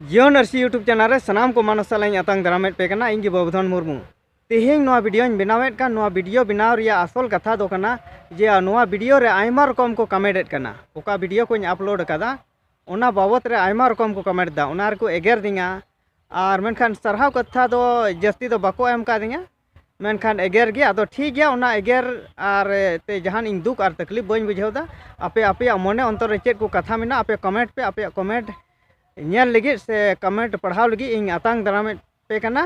जियो नर्सी YouTube channel रे सनाम को मानसा line आतंग दारामेट पे कना इंगी बाबुधन मुर्मू तेहें नोआ वीडियो बनावेट का नोआ वीडियो बनाव रिया असल कथा दो कना जे नोआ वीडियो रे आयमा रकम को कमेंट कना ओका वीडियो को अपलोड कदा ओना बाबत रे आयमा रकम को कमेंट दा ओना रे को एगेर दिंगा और मेनखान सरहाव कथा दो जस्ती दो बाको एम का दिंगा मेनखान एगेर गे आदो ठीक गया ओना एगेर और ते जहान इन दुख और तकलीफ बन बुझाव दा आपे आपे मने अंतर रे चेद को कथा मेना आपे कमेंट पे आपे कमेंट नेल लगी से कमेंट पढ़ाव लगी इन आतंग दारामेट पे कना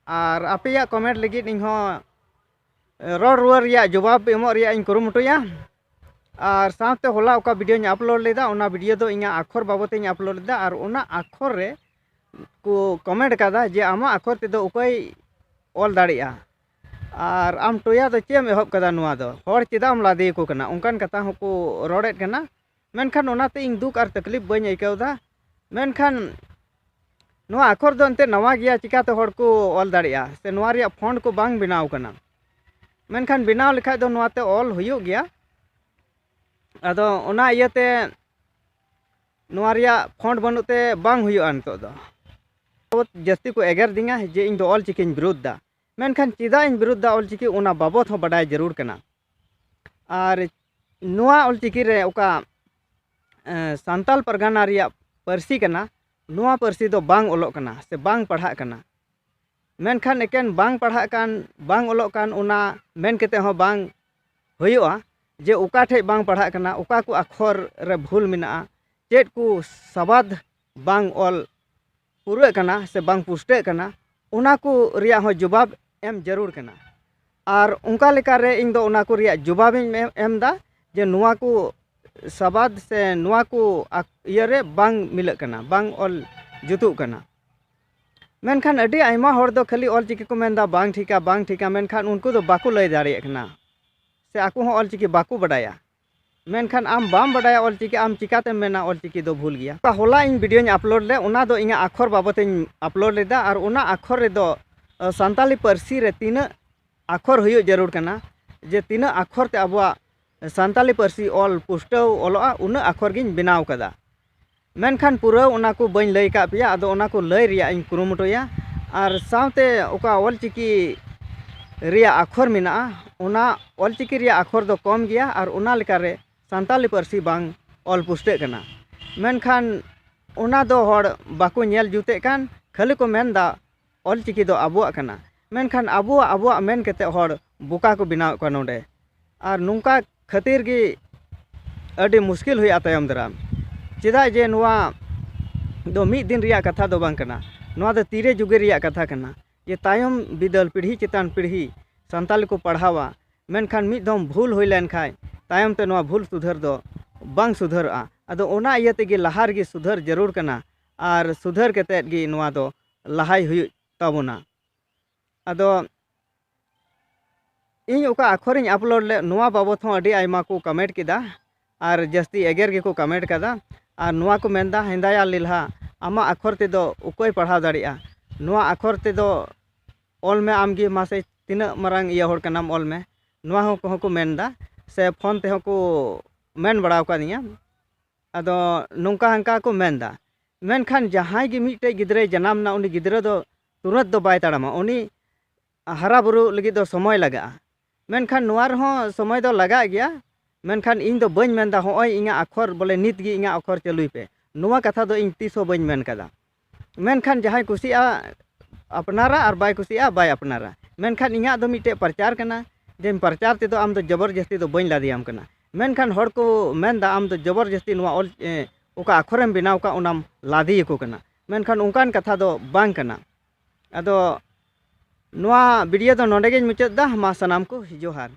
और आपे कमेंट लगी इन रोड रुआर या जवाब एमो रिया इन कुरुमुटुया और साथते होला ओका वीडियो अपलोड लेदा ओना वीडियो दो इना अक्षर बाबत इन अपलोड लेदा और ओना अक्षर रे को कमेंट कदा जे आमा अक्षर ते दो उकय ऑल दाड़िया और आम टोया दो चेम एहब कदा नुआ दो हर चेदाम लादे को कना उनकान कथा हको रोडेट कना मेनखान ओनाते इन दुख और तकलीफ बन आइकवदा मेनखान नोआ अक्षर दो अंते नवा गया चिकाते हर को ऑल दाड़िया से नोआ रिया फॉन्ट को बांग बनाव कना मेनखान बनाव लेखा दो नोआते ऑल हुयो गया अदो ओना इयाते नोआ रिया फॉन्ट बनुते बांग हुयो अंतो दो जस्ती को एगेर दिंगा जे इन दो ऑल चिकिन विरुद्ध दा मेनखान चिदा इन विरुद्ध दा ऑल चिकी ओना बाबत हो बडाय जरूर कना और नोआ ऑल चिकी रे ओका सांताल परगना रिया परसी कना नोआ परसी दो बांग ओलोक कना से बांग पढ़ा कना मेनखान एकेन बांग पढ़ा कान बांग ओलोक कान ओना मेन केते हो बांग हुयुआ जे ओका ठे बांग पढ़ा कना ओका को अक्षर रे भूल मिना चेद को सबाद बांग ऑल पूरा कना से बांग पुष्टे कना ओना को रिया हो जवाब एम जरूर कना और उनका लेका रे इन दो ओना को रिया जवाब एम दा जे नोआ को सबाद से नोआ को इयरे बांग मिलक कना बांग ऑल जुतुक कना मेनखान अडी आयमा हर दो खाली ऑल चिकी को मेनदा बांग ठीका मेनखान उनको दो बाको लय दाड़े कना से आको हो ऑल चिकी बाको बडाया मेनखान आम बाम बडाया ऑल चिकी आम चिकाते मेना ऑल चिकी दो भूल गया होला इन वीडियो अपलोड ले ओना दो इना अक्षर बाबत अपलोड लेदा और ओना अक्षर रे दो सांताली परसी रे तीना अक्षर हुयो जरूर कना जे तीना अक्षर ते अबवा सांताली परसी ऑल पुष्टव ओलोआ उना अक्षर गिन बनाव कदा मेनखान पूरा ओना को बन लय का पिया अदो ओना को लय रिया इन कुरुमुटोया और सावते ओका ऑल चिकी रिया अक्षर मिना ओना ऑल चिकी रिया अक्षर दो कम गया और ओना लेका रे सांताली परसी बांग ऑल पुष्टे कना मेनखान ओना दो हर बाको नेल जुते कान खाली को मेनदा ऑल चिकी दो अबुआ कना मेनखान अबुआ मेन केते हर बुका को बनाव का नोडे और नुंका खातिर गी अडी मुश्किल हुई तायम दाराम चेदा जे नोआ दो मिद दिन रिया कथा दो बांग कना नोआ दो तीरे जुगे रिया कथा कना जे तायम बिदल पीढ़ी चितान पीढ़ी सांताली को पढ़ावा मेनखान मिद दम भूल हुई लेन खाय तायम ते नोआ भूल सुधर दो बांग सुधरआ अदो ओना इयाते गे लहार गे सुधर जरूर कना और सुधर केते गे नोआ दो लहाई हुई ताबोना अदो इन ओका अक्षर इन अपलोड ले नोआ बाबत हो अडी आयमा को कमेंट किदा और जस्ती एगेर गे को कमेंट कदा और नोआ को मेनदा हेंदाया लिलहा आमा अक्षर ते दो उकोय पढ़ाव दाड़िया नोआ अक्षर ते दो ऑल में आमगे मासे तिना मरांग इया होड़ कनाम ऑल में नोआ हो को मेनदा से फोन ते हो को मेन बड़ाव का दिया अदो नोंका हंका को मेनदा मेनखान जहां गे मिटे गिद्रे जनाम ना उनी गिद्रे दो तुरंत दो बाय ताड़ामा उनी हरा बुरु लगी दो समय लगा मेनखान नोआर हो समय दो लगा गया मेनखान इन दो बन मेनदा होय इना अक्षर बोले नित गी इना अक्षर चलुई पे नोआ कथा दो इन तीसो बन मेन कदा मेनखान जहां कुसिया अपनारा और बाय कुसिया बाय अपनारा मेनखान इना दो मिटे प्रचार कना जे प्रचार ते दो आम दो जबरदस्ती दो बन लादियाम कना मेनखान हर को मेनदा आम दो जबरदस्ती नोआ ऑल ओका अक्षरम बनाव का ओनाम लादी को कना मेनखान उनकान कथा दो बांग कना अदो नोआ वीडियो दो नोडे गे मुचाद दा मा सनाम को जोहार।